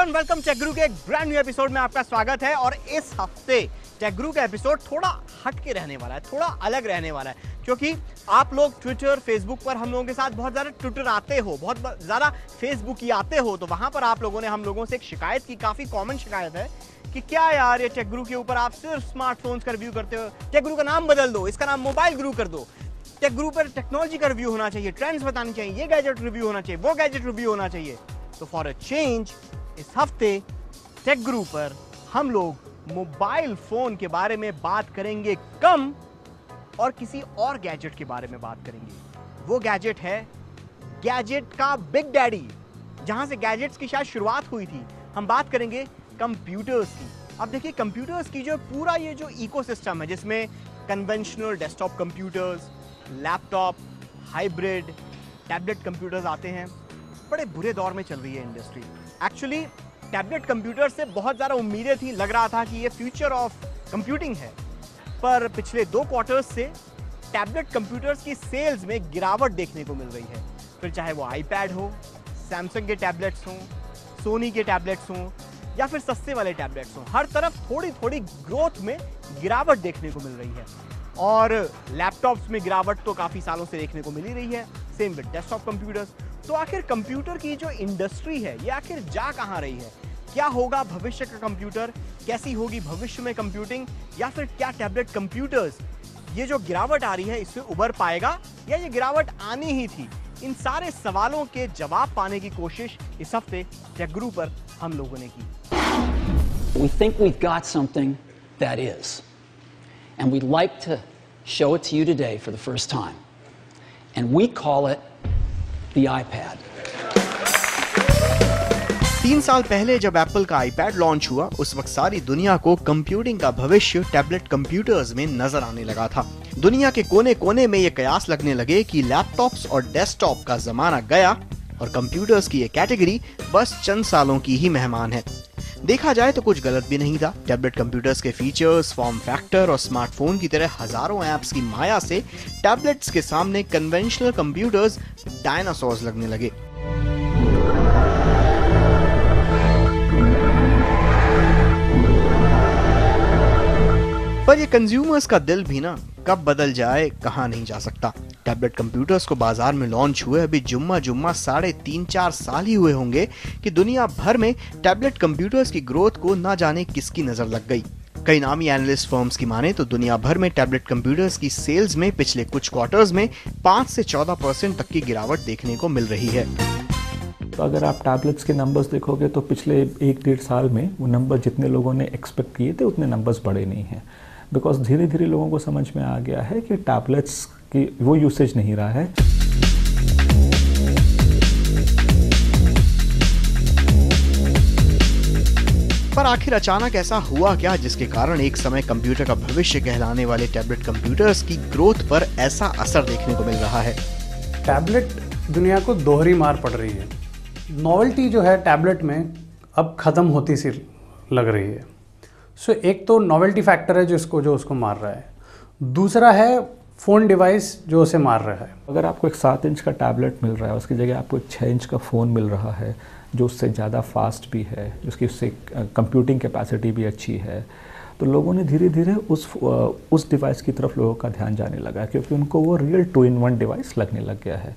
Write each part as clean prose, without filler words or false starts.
Everyone, welcome टेकगुरु के एक brand new episode में आपका स्वागत है। और इस हफ्ते टेकगुरु का एपिसोड थोड़ा हट के रहने वाला है, थोड़ा अलग रहने वाला है, क्योंकि आप लोग ट्विटर फेसबुक पर हम लोगों के साथ बहुत ज़्यादा ट्विटर आते हो, बहुत ज़्यादा फेसबुक ही आते हो, तो वहाँ पर आप लोगों ने हम लोगों से एक शिकायत की, काफ़ी कॉमन शिकायत है कि क्या यार ये टेकगुरु के ऊपर आप सिर्फ स्मार्टफोन्स का रिव्यू करते हो, टेकगुरु का नाम बदल दो, इसका नाम मोबाइल गुरु कर दो, टेकगुरु पर टेक्नोलॉजी का रिव्यू होना चाहिए, ट्रेंड्स बतानी चाहिए, ये गैजेट रिव्यू होना चाहिए, वो गैजेट रिव्यू होना चाहिए। तो फॉर अ चेंज इस हफ्ते टेकगुरु पर हम लोग मोबाइल फोन के बारे में बात करेंगे कम और किसी और गैजेट के बारे में बात करेंगे। वो गैजेट है गैजेट का बिग डैडी, जहां से गैजेट्स की शायद शुरुआत हुई थी। हम बात करेंगे कंप्यूटर्स की। अब देखिए, कंप्यूटर्स की जो पूरा ये जो इकोसिस्टम है, जिसमें conventional desktop computers, laptop, hybrid, tablet computers आते हैं, बड़े बुरे दौर में चल रही है इंडस्ट्री। एक्चुअली टैबलेट कंप्यूटर से बहुत ज़्यादा उम्मीदें थी, लग रहा था कि ये फ्यूचर ऑफ कंप्यूटिंग है, पर पिछले 2 क्वार्टर्स से टैबलेट कंप्यूटर्स की सेल्स में गिरावट देखने को मिल रही है। फिर चाहे वो आईपैड हो, सैमसंग के टैबलेट्स हों, सोनी के टैबलेट्स हों, या फिर सस्ते वाले टैबलेट्स हों, हर तरफ थोड़ी थोड़ी ग्रोथ में गिरावट देखने को मिल रही है। और लैपटॉप्स में गिरावट तो काफ़ी सालों से देखने को मिल ही रही है, सेम विद डेस्कटॉप कंप्यूटर्स। तो आखिर कंप्यूटर की जो इंडस्ट्री है, ये आखिर जा कहाँ रही है? क्या होगा भविष्य का कंप्यूटर? कैसी होगी भविष्य में कंप्यूटिंग? या फिर क्या टैबलेट कंप्यूटर्स, ये जो गिरावट आ रही है, इससे उबर पाएगा या ये गिरावट आनी ही थी? इन सारे सवालों के जवाब पाने की कोशिश इस हफ्ते टेकगुरु पर हम लोगों ने की। We think we've got something that is, and we'd like to show it to you today for the first time, and we call it the iPad. 3 साल पहले जब एप्पल का आईपैड लॉन्च हुआ, उस वक्त सारी दुनिया को कंप्यूटिंग का भविष्य टैबलेट कंप्यूटर्स में नजर आने लगा था। दुनिया के कोने कोने में ये कयास लगने लगे कि लैपटॉप्स और डेस्कटॉप का जमाना गया और कंप्यूटर्स की ये कैटेगरी बस चंद सालों की ही मेहमान है। देखा जाए तो कुछ गलत भी नहीं था। टैबलेट कंप्यूटर्स के फीचर्स, फॉर्म फैक्टर और स्मार्टफोन की तरह हजारों ऐप्स की माया से टैबलेट्स के सामने कन्वेंशनल कंप्यूटर्स डायनासोर्स लगने लगे। पर ये कंज्यूमर्स का दिल भी ना कब बदल जाए कहा नहीं जा सकता। टैबलेट कंप्यूटर्स को बाजार में लॉन्च हुए अभी जुम्मा 3.5-4 साल ही हुए होंगे कि दुनिया भर में टैबलेट कंप्यूटर्स की ग्रोथ को ना जाने किसकी नजर लग गई। कई नामी एनालिस्ट फर्म्स की माने तो दुनिया भर में टैबलेट कंप्यूटर्स की सेल्स में पिछले कुछ क्वार्टर्स में 5 से 14% तक की गिरावट देखने को मिल रही है। तो अगर आप टैबलेट्स के नंबर्स देखोगे तो पिछले 1-1.5 साल में वो नंबर जितने लोगों ने एक्सपेक्ट किए थे उतने नंबर्स बढ़े नहीं हैं, बिकॉज धीरे धीरे लोगों को समझ में आ गया है कि टैबलेट्स की वो यूसेज नहीं रहा है। पर आखिर अचानक ऐसा हुआ क्या जिसके कारण एक समय कंप्यूटर का भविष्य कहलाने वाले टैबलेट कंप्यूटर्स की ग्रोथ पर ऐसा असर देखने को मिल रहा है? टैबलेट दुनिया को दोहरी मार पड़ रही है। नॉवेल्टी जो है टैबलेट में अब ख़त्म होती सी लग रही है। सो एक तो नॉवेल्टी फैक्टर है जो उसको मार रहा है, दूसरा है फ़ोन डिवाइस जो उसे मार रहा है। अगर आपको एक 7 इंच का टैबलेट मिल रहा है, उसकी जगह आपको एक 6 इंच का फ़ोन मिल रहा है जो उससे ज़्यादा फास्ट भी है, जिसकी उससे कंप्यूटिंग कैपेसिटी भी अच्छी है, तो लोगों ने धीरे धीरे उस डिवाइस की तरफ लोगों का ध्यान जाने लगा, क्योंकि उनको वो रियल 2-in-1 डिवाइस लगने लग गया है।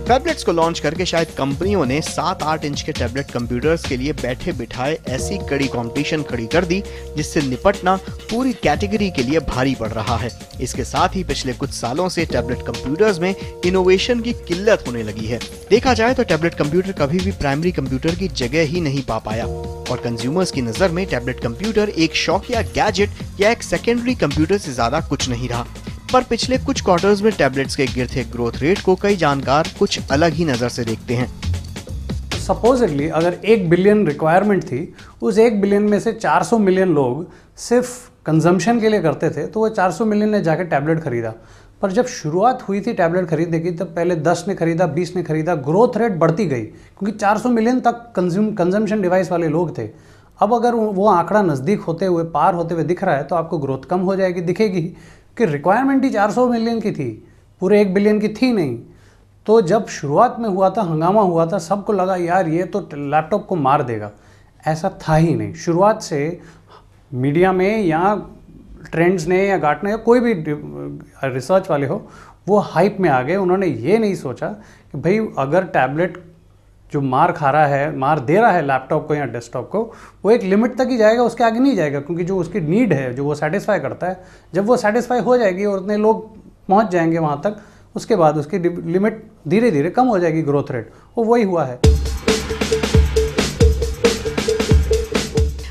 टैबलेट्स को लॉन्च करके शायद कंपनियों ने 7-8 इंच के टैबलेट कंप्यूटर्स के लिए बैठे बिठाए ऐसी कड़ी कंपटीशन खड़ी कर दी जिससे निपटना पूरी कैटेगरी के लिए भारी पड़ रहा है। इसके साथ ही पिछले कुछ सालों से टैबलेट कंप्यूटर्स में इनोवेशन की किल्लत होने लगी है। देखा जाए तो टैबलेट कंप्यूटर कभी भी प्राइमरी कंप्यूटर की जगह ही नहीं पा पाया और कंज्यूमर्स की नजर में टैबलेट कंप्यूटर एक शौकिया गैजेट या एक सेकेंडरी कंप्यूटर से ज्यादा कुछ नहीं रहा। पर पिछले कुछ क्वार्टर्स में टैबलेट्स के गिरते ग्रोथ रेट को कई जानकार कुछ अलग ही नजर से देखते हैं। सपोजिटली अगर 1 बिलियन रिक्वायरमेंट थी, उस 1 बिलियन में से 400 मिलियन लोग सिर्फ कंजम्पशन के लिए करते थे, तो वो 400 मिलियन ने जाकर टैबलेट खरीदा। पर जब शुरुआत हुई थी टैबलेट खरीदने की, तब पहले 10 ने खरीदा, 20 ने खरीदा, ग्रोथ रेट बढ़ती गई क्योंकि 400 मिलियन तक कंजम्पशन डिवाइस वाले लोग थे। अब अगर वो आंकड़ा नज़दीक होते हुए, पार होते हुए दिख रहा है, तो आपको ग्रोथ कम हो जाएगी, दिखेगी कि रिक्वायरमेंट ही 400 मिलियन की थी, पूरे 1 बिलियन की थी नहीं। तो जब शुरुआत में हुआ था, हंगामा हुआ था, सबको लगा यार ये तो लैपटॉप को मार देगा। ऐसा था ही नहीं। शुरुआत से मीडिया में या ट्रेंड्स ने या गार्टनर या कोई भी रिसर्च वाले हो, वो हाइप में आ गए। उन्होंने ये नहीं सोचा कि भाई अगर टैबलेट जो मार खा रहा है, मार दे रहा है लैपटॉप को या डेस्कटॉप को, वो एक लिमिट तक ही जाएगा, उसके आगे नहीं जाएगा, क्योंकि जो उसकी नीड है, जो वो सेटिस्फाई करता है, जब वो सेटिस्फाई हो जाएगी और उतने लोग पहुंच जाएंगे वहाँ तक, उसके बाद उसकी लिमिट धीरे धीरे कम हो जाएगी, ग्रोथ रेट। वो वही हुआ है।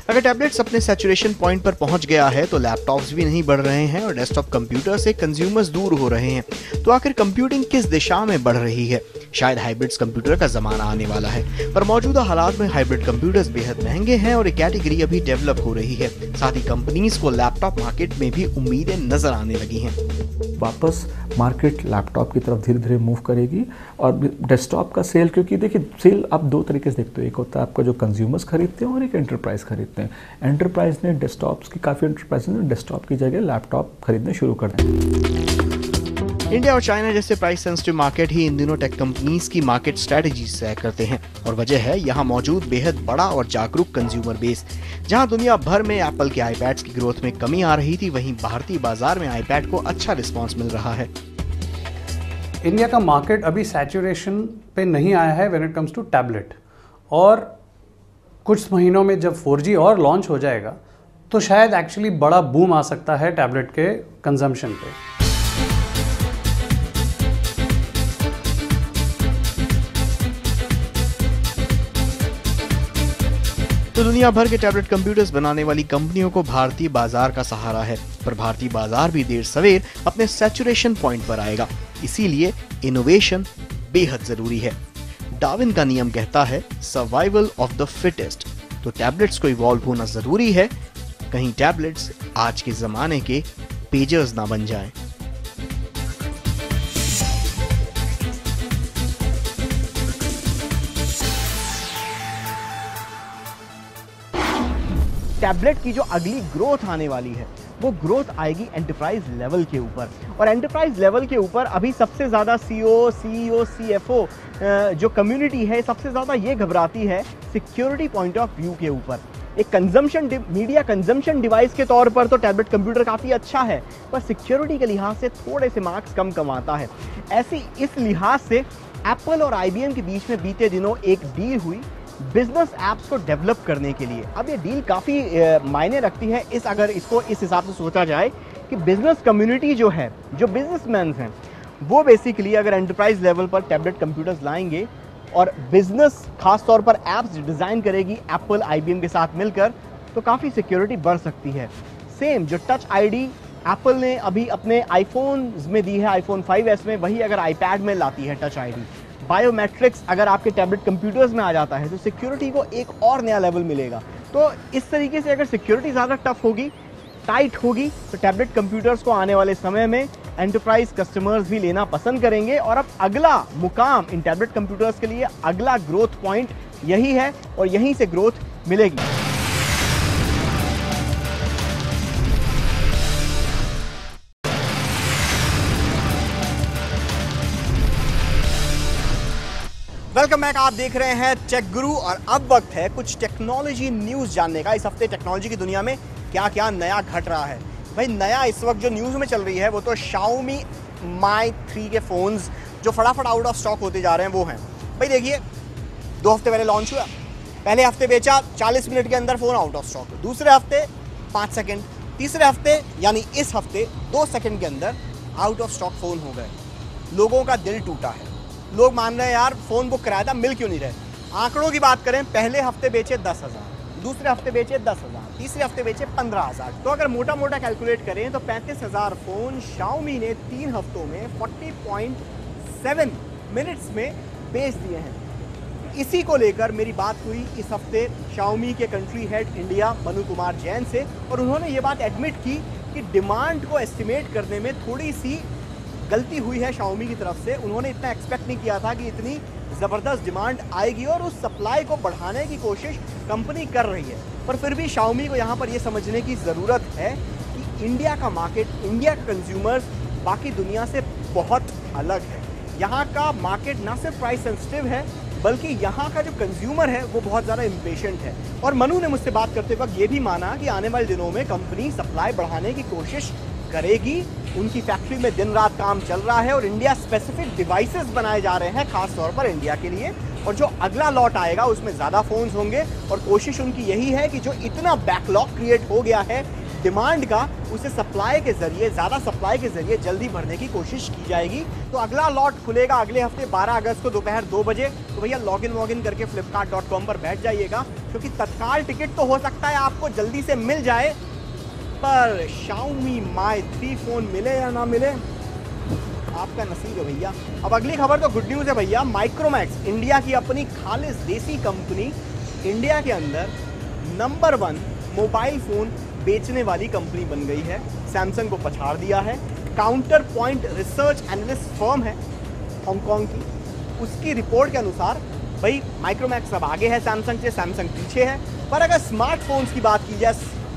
अगर टैबलेट्स अपने सैचुरेशन पॉइंट पर पहुंच गया है तो लैपटॉप्स भी नहीं बढ़ रहे हैं और डेस्कटॉप कंप्यूटर से कंज्यूमर्स दूर हो रहे हैं। तो आखिर कंप्यूटिंग किस दिशा में बढ़ रही है? शायद हाइब्रिड्स कंप्यूटर का जमाना आने वाला है, पर मौजूदा हालात में हाइब्रिड कंप्यूटर्स बेहद महंगे हैं और एक कैटेगरी अभी डेवलप हो रही है। साथ ही कंपनीज को लैपटॉप मार्केट में भी उम्मीदें नजर आने लगी हैं। वापस मार्केट लैपटॉप की तरफ धीरे धीरे मूव करेगी और डेस्कटॉप का सेल, क्योंकि देखिए सेल आप दो तरीके से देखते हो, एक होता है आपका जो कंज्यूमर्स खरीदते हैं और एक एंटरप्राइज खरीदते हैं। एंटरप्राइज ने डेस्कटॉप्स की, काफ़ी एंटरप्राइज ने डेस्कटॉप की जगह लैपटॉप खरीदने शुरू कर दिए। इंडिया और चाइना जैसे प्राइस सेंसिटिव मार्केट ही इन दिनों टेक कंपनीज की मार्केट स्ट्रेटजी तय करते हैं और वजह है यहाँ मौजूद बेहद बड़ा और जागरूक कंज्यूमर बेस। जहाँ दुनिया भर में एप्पल के आईपैड्स की ग्रोथ में कमी आ रही थी, वहीं भारतीय बाजार में आईपैड को अच्छा रिस्पॉन्स मिल रहा है। इंडिया का मार्केट अभी सैचुरेशन पे नहीं आया है when it comes to tablet, और कुछ महीनों में जब 4G और लॉन्च हो जाएगा तो शायद एक्चुअली बड़ा बूम आ सकता है टैबलेट के कंजम्पशन पे। तो दुनिया भर के टैबलेट कंप्यूटर्स बनाने वाली कंपनियों को भारतीय बाजार का सहारा है, पर भारतीय बाजार भी देर सवेर अपने सैचुरेशन पॉइंट पर आएगा। इसीलिए इनोवेशन बेहद जरूरी है। डार्विन का नियम कहता है सर्वाइवल ऑफ द फिटेस्ट। तो टैबलेट्स को इवॉल्व होना जरूरी है, कहीं टैबलेट्स आज के जमाने के पेजर्स ना बन जाएं। टैबलेट की जो अगली ग्रोथ आने वाली है वो ग्रोथ आएगी एंटरप्राइज लेवल के ऊपर, और एंटरप्राइज लेवल के ऊपर अभी सबसे ज़्यादा CEO, CFO जो कम्युनिटी है सबसे ज़्यादा ये घबराती है सिक्योरिटी पॉइंट ऑफ व्यू के ऊपर। एक कंजम्पशन मीडिया कंजम्पशन डिवाइस के तौर पर तो टैबलेट कंप्यूटर काफ़ी अच्छा है, पर सिक्योरिटी के लिहाज से थोड़े से मार्क्स कम कमाता है। ऐसी इस लिहाज से एप्पल और IBM के बीच में बीते दिनों एक डील हुई बिजनेस ऐप्स को डेवलप करने के लिए। अब ये डील काफ़ी मायने रखती है अगर इसको इस हिसाब से सोचा जाए कि बिजनेस कम्युनिटी जो है, जो बिजनेसमैन हैं, वो बेसिकली अगर एंटरप्राइज लेवल पर टैबलेट कंप्यूटर्स लाएंगे और बिजनेस खास तौर पर ऐप्स डिज़ाइन करेगी एप्पल IBM के साथ मिलकर, तो काफ़ी सिक्योरिटी बढ़ सकती है। सेम जो टच ID एप्पल ने अभी अपने आईफोन्स में दी है, आईफोन 5S में, वही अगर आईपैड में लाती है टच ID। बायोमेट्रिक्स अगर आपके टैबलेट कंप्यूटर्स में आ जाता है तो सिक्योरिटी को एक और नया लेवल मिलेगा। तो इस तरीके से अगर सिक्योरिटी ज़्यादा टफ होगी, टाइट होगी, तो टैबलेट कंप्यूटर्स को आने वाले समय में एंटरप्राइज कस्टमर्स भी लेना पसंद करेंगे। और अब अगला मुकाम इन टैबलेट कंप्यूटर्स के लिए, अगला ग्रोथ पॉइंट यही है और यहीं से ग्रोथ मिलेगी। वेलकम बैक, आप देख रहे हैं टेक गुरु और अब वक्त है कुछ टेक्नोलॉजी न्यूज़ जानने का। इस हफ्ते टेक्नोलॉजी की दुनिया में क्या क्या नया घट रहा है। भाई नया इस वक्त जो न्यूज़ में चल रही है वो तो Xiaomi Mi 3 के फ़ोन्स जो फटाफट आउट ऑफ स्टॉक होते जा रहे हैं वो हैं। भाई देखिए 2 हफ्ते पहले लॉन्च हुआ, पहले हफ्ते बेचा, 40 मिनट के अंदर फ़ोन आउट ऑफ स्टॉक। दूसरे हफ्ते 5 सेकेंड, तीसरे हफ्ते यानी इस हफ्ते 2 सेकेंड के अंदर आउट ऑफ स्टॉक फ़ोन हो गए। लोगों का दिल टूटा है, लोग मान रहे हैं यार फ़ोन बुक कराया था, मिल क्यों नहीं रहे। आंकड़ों की बात करें, पहले हफ्ते बेचे 10,000, दूसरे हफ्ते बेचे 10,000, तीसरे हफ्ते बेचे 15,000। तो अगर मोटा मोटा कैलकुलेट करें तो 35,000 फ़ोन Xiaomi ने 3 हफ्तों में 40.7 मिनट्स में बेच दिए हैं। इसी को लेकर मेरी बात हुई इस हफ्ते Xiaomi के country head India Manu Kumar Jain से, और उन्होंने ये बात एडमिट की कि डिमांड को एस्टिमेट करने में थोड़ी सी गलती हुई है Xiaomi की तरफ से। उन्होंने इतना एक्सपेक्ट नहीं किया था कि इतनी ज़बरदस्त डिमांड आएगी, और उस सप्लाई को बढ़ाने की कोशिश कंपनी कर रही है। पर फिर भी Xiaomi को यहाँ पर ये समझने की ज़रूरत है कि इंडिया का मार्केट, इंडिया का कंज्यूमर्स बाकी दुनिया से बहुत अलग है। यहाँ का मार्केट ना सिर्फ प्राइस सेंसिटिव है बल्कि यहाँ का जो कंज्यूमर है वो बहुत ज़्यादा इम्पेशेंट है। और मनु ने मुझसे बात करते वक्त ये भी माना कि आने वाले दिनों में कंपनी सप्लाई बढ़ाने की कोशिश करेगी। उनकी फैक्ट्री में दिन रात काम चल रहा है और इंडिया स्पेसिफिक डिवाइसेस बनाए जा रहे हैं खास तौर पर इंडिया के लिए। और जो अगला लॉट आएगा उसमें ज़्यादा फ़ोन्स होंगे और कोशिश उनकी यही है कि जो इतना बैकलॉग क्रिएट हो गया है डिमांड का, उसे सप्लाई के जरिए, ज़्यादा सप्लाई के जरिए जल्दी भरने की कोशिश की जाएगी। तो अगला लॉट खुलेगा अगले हफ्ते 12 अगस्त को दोपहर 2 बजे। तो भैया लॉगिन करके flipkart.com पर बैठ जाइएगा, क्योंकि तत्काल टिकट तो हो सकता है आपको जल्दी से मिल जाए, पर Xiaomi Mi 3 फोन मिले या ना मिले आपका नसीब है भैया। अब अगली खबर तो गुड न्यूज़ है भैया। माइक्रोमैक्स, इंडिया की अपनी खालिस देसी कंपनी, इंडिया के अंदर नंबर 1 मोबाइल फ़ोन बेचने वाली कंपनी बन गई है। सैमसंग को पछाड़ दिया है। Counter point research analyst firm है हांगकांग की, उसकी रिपोर्ट के अनुसार भाई माइक्रोमैक्स अब आगे है सैमसंग से, सैमसंग पीछे है। पर अगर स्मार्टफोन्स की बात की जाए,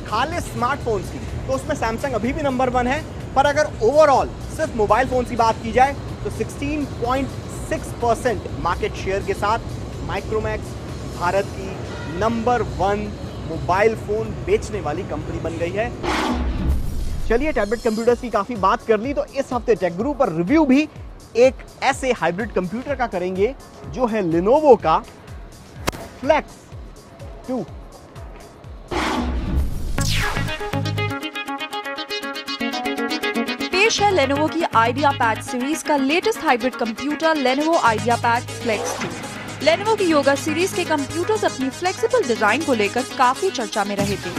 खाली स्मार्टफोन्स की, तो उसमें सैमसंग अभी भी नंबर 1 है। पर अगर ओवरऑल सिर्फ मोबाइल फ़ोन्स की बात की जाए तो 16.6% मार्केट शेयर के साथ माइक्रोमैक्स भारत की नंबर 1 मोबाइल फ़ोन बेचने वाली कंपनी बन गई है। चलिए टैबलेट कंप्यूटर्स की काफ़ी बात कर ली, तो इस हफ्ते टेकगुरु पर रिव्यू भी एक ऐसे हाइब्रिड कंप्यूटर का करेंगे जो है Lenovo का Flex 2। पेश है Lenovo की IdeaPad सीरीज का latest hybrid computer Lenovo IdeaPad Flex 2। Lenovo की योगा सीरीज के कंप्यूटर्स अपनी फ्लेक्सिबल डिजाइन को लेकर काफी चर्चा में रहे थे।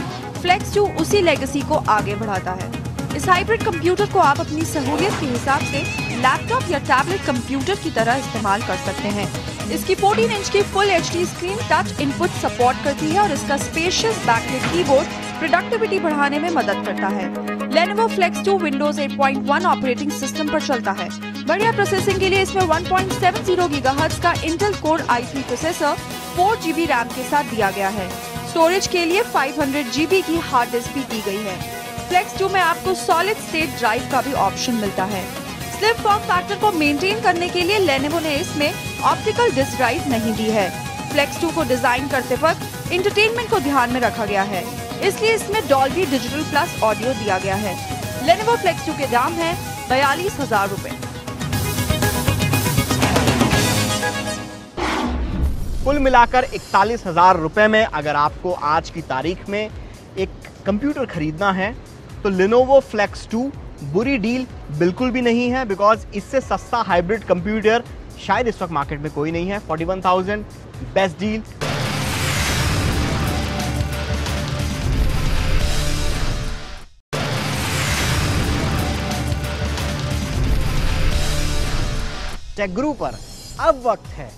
Flex 2 उसी लेगेसी को आगे बढ़ाता है। इस हाइब्रिड कंप्यूटर को आप अपनी सहूलियत के हिसाब से लैपटॉप या टैबलेट कंप्यूटर की तरह इस्तेमाल कर सकते हैं। इसकी 14 इंच की full HD screen touch input support करती है और इसका स्पेशियस बैकलिट कीबोर्ड प्रोडक्टिविटी बढ़ाने में मदद करता है। Lenovo Flex 2 Windows 8.1 operating system पर चलता है। बढ़िया प्रोसेसिंग के लिए इसमें 1.70 GHz का Intel Core i3 processor 4 GB RAM के साथ दिया गया है। स्टोरेज के लिए 500 GB की हार्ड डिस्क भी दी गई है। Flex 2 में आपको सॉलिड स्टेट ड्राइव का भी ऑप्शन मिलता है। स्लिम फॉर्म फैक्टर को मेंटेन करने के लिए Lenovo ने इसमें ऑप्टिकल डिस्क ड्राइव नहीं दी है। Flex 2 को डिजाइन करते वक्त इंटरटेनमेंट को ध्यान में रखा गया है, इसलिए इसमें Dolby Digital Plus ऑडियो दिया गया है। Lenovo Flex 2 के दाम है 42,000 रुपए। कुल मिलाकर 41,000 रुपए में अगर आपको आज की तारीख में एक कंप्यूटर खरीदना है तो Lenovo Flex 2 बुरी डील बिल्कुल भी नहीं है, बिकॉज इससे सस्ता हाइब्रिड कंप्यूटर शायद इस वक्त मार्केट में कोई नहीं है। 41,000 बेस्ट डील। टेकगुरु पर अब वक्त है,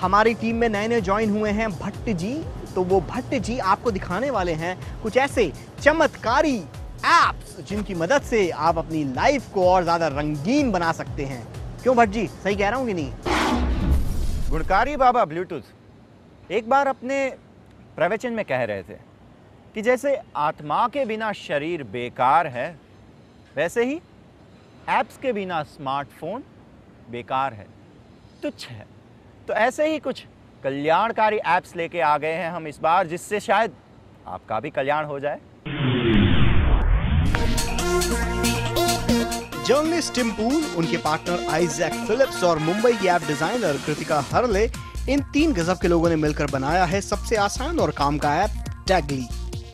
हमारी टीम में नए ज्वाइन हुए हैं भट्ट जी। तो वो भट्ट जी आपको दिखाने वाले हैं कुछ ऐसे चमत्कारी एप्स जिनकी मदद से आप अपनी लाइफ को और ज्यादा रंगीन बना सकते हैं। क्यों भट्ट जी, सही कह रहा हूं कि नहीं? गुणकारी बाबा ब्लूटूथ एक बार अपने प्रवचन में कह रहे थे कि जैसे आत्मा के बिना शरीर बेकार है, वैसे ही एप्स के बिना स्मार्टफोन बेकार है, तुच्छ है। तो ऐसे ही कुछ कल्याणकारी एप्स लेके आ गए हैं हम इस बार, जिससे शायद आपका भी कल्याण हो जाए। जर्नलिस्ट टिम पूल, उनके पार्टनर आइजैक फिलिप्स और मुंबई की ऐप डिजाइनर कृतिका हरले, इन 3 गजब के लोगों ने मिलकर बनाया है सबसे आसान और काम का ऐप टैगली।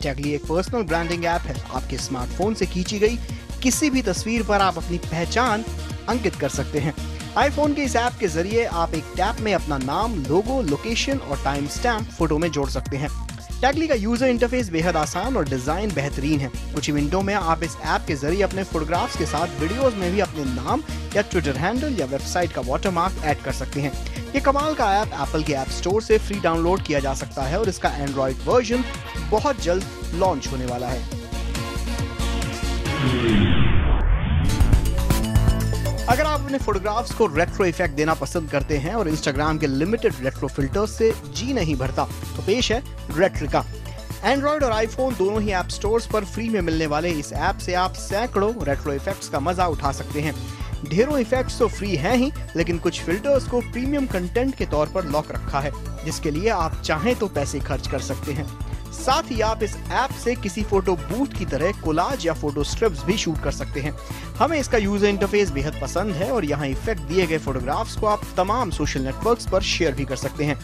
टैगली एक पर्सनल ब्रांडिंग ऐप है। आपके स्मार्टफोन से खींची गई किसी भी तस्वीर पर आप अपनी पहचान अंकित कर सकते हैं। आईफोन के इस ऐप के जरिए आप एक टैप में अपना नाम, लोगो, लोकेशन और टाइम स्टैम्प फोटो में जोड़ सकते हैं। टैगली का यूजर इंटरफेस बेहद आसान और डिजाइन बेहतरीन है। कुछ ही मिनटों में आप इस ऐप के जरिए अपने फोटोग्राफ्स के साथ वीडियोस में भी अपने नाम या ट्विटर हैंडल या वेबसाइट का वाटरमार्क ऐड कर सकते हैं। ये कमाल का ऐप एप्पल के ऐप स्टोर से फ्री डाउनलोड किया जा सकता है और इसका एंड्रॉइड वर्जन बहुत जल्द लॉन्च होने वाला है। अगर आप अपने फोटोग्राफ्स को रेट्रो इफेक्ट देना पसंद करते हैं और इंस्टाग्राम के लिमिटेड रेट्रो फिल्टर्स से जी नहीं भरता, तो पेश है रेट्रिका। एंड्रॉइड और आईफोन दोनों ही ऐप स्टोर्स पर फ्री में मिलने वाले इस ऐप से आप सैकड़ों रेट्रो इफेक्ट्स का मजा उठा सकते हैं। ढेरों इफेक्ट्स तो फ्री हैं ही, लेकिन कुछ फिल्टर्स को प्रीमियम कंटेंट के तौर पर लॉक रखा है, जिसके लिए आप चाहें तो पैसे खर्च कर सकते हैं। साथ ही आप इस ऐप से किसी फोटो बूथ की तरह कोलाज या फोटो स्ट्रिप्स भी शूट कर सकते हैं। हमें इसका यूजर इंटरफेस बेहद पसंद है और यहाँ इफेक्ट दिए गए फोटोग्राफ्स को आप तमाम सोशल नेटवर्क्स पर शेयर भी कर सकते हैं।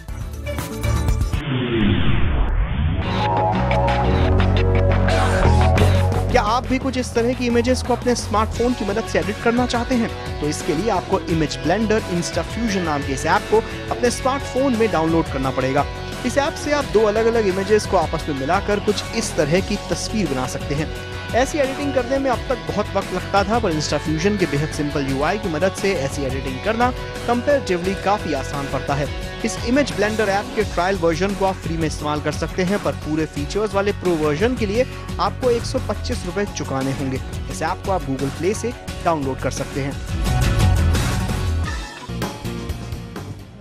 क्या आप भी कुछ इस तरह की इमेजेस को अपने स्मार्टफोन की मदद से एडिट करना चाहते हैं? तो इसके लिए आपको इमेज ब्लेंडर इंस्टाफ्यूजन नाम के इस ऐप को अपने स्मार्टफोन में डाउनलोड करना पड़ेगा। इस ऐप से आप 2 अलग-अलग इमेजेस को आपस में मिलाकर कुछ इस तरह की तस्वीर बना सकते हैं। ऐसी एडिटिंग करने में अब तक बहुत वक्त लगता था, पर इंस्टाफ्यूजन के बेहद सिंपल यूआई की मदद से ऐसी एडिटिंग करना कंपैरेटिवली काफी आसान पड़ता है। इस इमेज ब्लेंडर ऐप के ट्रायल वर्जन को आप फ्री में इस्तेमाल कर सकते हैं, पर पूरे फीचर्स वाले प्रो वर्जन के लिए आपको 125 रुपए चुकाने होंगे। इस ऐप को आप गूगल प्ले से डाउनलोड कर सकते हैं।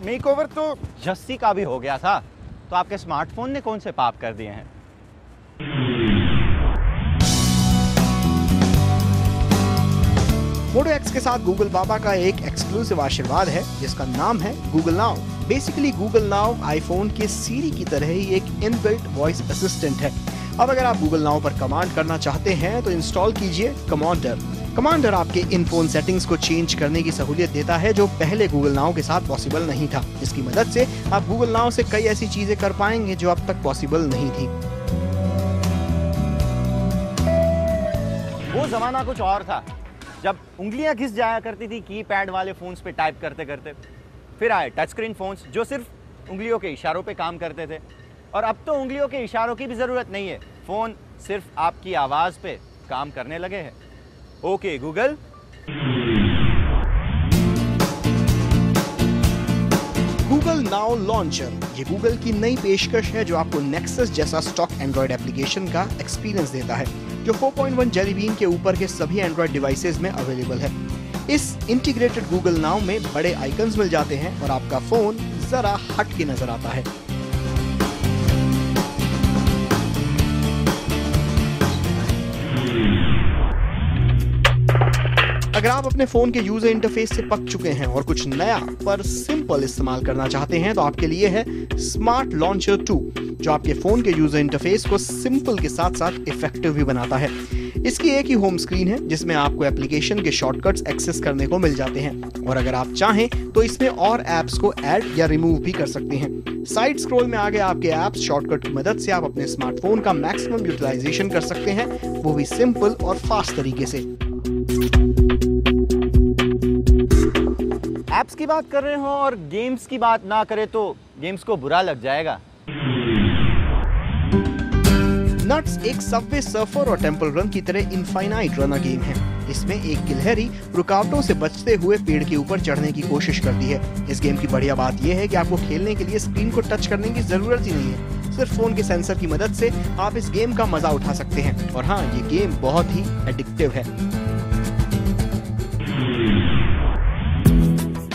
मेकओवर तो जस्सी का भी हो गया था, तो आपके स्मार्टफोन ने कौन से पाप कर दिए हैं? मोटो एक्स के साथ गूगल बाबा का एक एक्सक्लूसिव आशीर्वाद है, जिसका नाम है Google now. Basically Google now iPhone के सीरी की तरह ही एक इनबिल्ट वॉइस असिस्टेंट है। अब अगर आप गूगल नाउ पर कमांड करना चाहते हैं तो इंस्टॉल कीजिए कमांडर। कमांडर आपके इन फोन सेटिंग्स को चेंज करने की सहूलियत देता है, जो पहले गूगल नाउ के साथ पॉसिबल नहीं था। इसकी मदद से आप गूगल नाउ से कई ऐसी चीजें कर पाएंगे जो अब तक पॉसिबल नहीं थी। वो जमाना कुछ और था, जब उंगलियां घिस जाया करती थी कीपैड वाले फोन्स पे टाइप करते करते। फिर आए टच स्क्रीन फोन्स जो सिर्फ उंगलियों के इशारों पे काम करते थे, और अब तो उंगलियों के इशारों की भी जरूरत नहीं है, फोन सिर्फ आपकी आवाज पे काम करने लगे हैं। Okay Google. Google now launcher ये गूगल की नई पेशकश है, जो आपको नेक्सस जैसा स्टॉक एंड्रॉइड एप्लीकेशन का एक्सपीरियंस देता है, जो 4.1 जेली बीन के ऊपर के सभी एंड्रॉइड डिवाइसेस में अवेलेबल है। इस इंटीग्रेटेड गूगल नाउ में बड़े आइकन्स मिल जाते हैं और आपका फोन जरा हट के नजर आता है। अगर आप अपने फोन के यूजर इंटरफेस से पक चुके हैं और कुछ नया पर सिंपल इस्तेमाल करना चाहते हैं, तो आपके लिए है स्मार्ट लॉन्चर 2, जो आपके फोन के यूजर इंटरफेस को सिंपल के साथ साथ इफेक्टिव भी बनाता है। इसकी एक ही होम स्क्रीन है, जिसमें आपको एप्लीकेशन के शॉर्टकट्स एक्सेस करने को मिल जाते हैं, और अगर आप चाहें तो इसमें और एप्स को ऐड या रिमूव भी कर सकते हैं। साइड स्क्रॉल में आगे आपके एप्स शॉर्टकट की मदद से आप अपने स्मार्टफोन का मैक्सिमम यूटिलाइजेशन कर सकते हैं, वो भी सिंपल और फास्ट तरीके से। ऐप्स की बात कर रहे हो और गेम्स की बात ना करें तो गेम्स को बुरा लग जाएगा। नट्स एक सबवे सर्फर और टेंपल रन की तरह इनफाइनाइट रनर गेम है। इसमें एक गिलहरी रुकावटों से बचते हुए पेड़ के ऊपर चढ़ने की कोशिश करती है। इस गेम की बढ़िया बात यह है कि आपको खेलने के लिए स्क्रीन को टच करने की जरूरत ही नहीं है। सिर्फ फोन के सेंसर की मदद से आप इस गेम का मजा उठा सकते हैं, और हाँ, ये गेम बहुत ही एडिक्टिव है।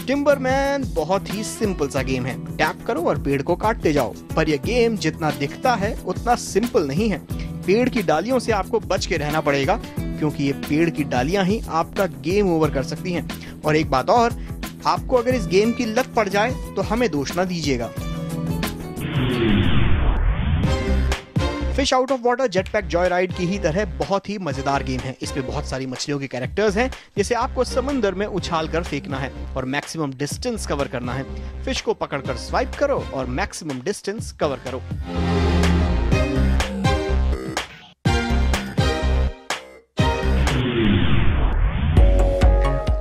टिम्बरमैन बहुत ही सिंपल सा गेम है, टैप करो और पेड़ को काटते जाओ। पर यह गेम जितना दिखता है उतना सिंपल नहीं है। पेड़ की डालियों से आपको बच के रहना पड़ेगा, क्योंकि ये पेड़ की डालियां ही आपका गेम ओवर कर सकती हैं। और एक बात और, आपको अगर इस गेम की लत पड़ जाए तो हमें दोष ना दीजिएगा। Fish out of water jetpack Joy ride की ही तरह बहुत ही मजेदार गेम है। इसमें बहुत सारी मछलियों के कैरेक्टर्स हैं, जिसे आपको समंदर में उछाल कर फेंकना है और मैक्सिमम डिस्टेंस कवर करना है। फिश को पकड़कर स्वाइप करो और मैक्सिमम डिस्टेंस कवर करो।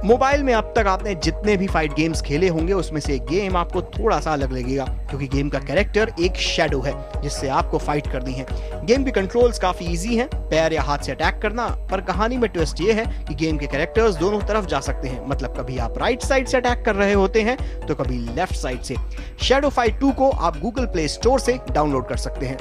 मोबाइल में अब तक आपने जितने भी फाइट गेम्स खेले होंगे, उसमें से एक गेम आपको थोड़ा सा अलग लगेगा, क्योंकि गेम का कैरेक्टर एक शैडो है जिससे आपको फाइट करनी है। गेम की कंट्रोल्स काफी इजी हैं, पैर या हाथ से अटैक करना, पर कहानी में ट्विस्ट ये है कि गेम के कैरेक्टर्स दोनों तरफ जा सकते हैं। मतलब कभी आप राइट साइड से अटैक कर रहे होते हैं तो कभी लेफ्ट साइड से। शैडो फाइट 2 को आप गूगल प्ले स्टोर से डाउनलोड कर सकते हैं।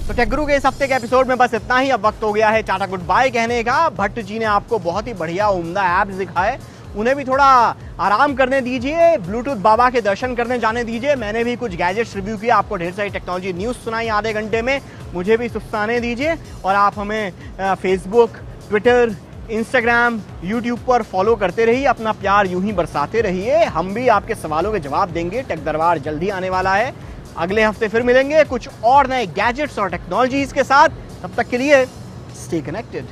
तो टेक गुरु के इस हफ्ते के एपिसोड में बस इतना ही। अब वक्त हो गया है टाटा गुड बाय कहने का। भट्ट जी ने आपको बहुत ही बढ़िया उम्दा ऐप्स दिखाए उन्हें भी थोड़ा आराम करने दीजिए, ब्लूटूथ बाबा के दर्शन करने जाने दीजिए। मैंने भी कुछ गैजेट्स रिव्यू किया, आपको ढेर सारी टेक्नोलॉजी न्यूज़ सुनाई आधे घंटे में, मुझे भी सुस्ताने दीजिए। और आप हमें फेसबुक, ट्विटर, इंस्टाग्राम, यूट्यूब पर फॉलो करते रहिए, अपना प्यार यूं ही बरसाते रहिए। हम भी आपके सवालों के जवाब देंगे। टेक दरबार जल्दी आने वाला है, अगले हफ्ते फिर मिलेंगे कुछ और नए गैजेट्स और टेक्नोलॉजीज के साथ। तब तक के लिए स्टे कनेक्टेड।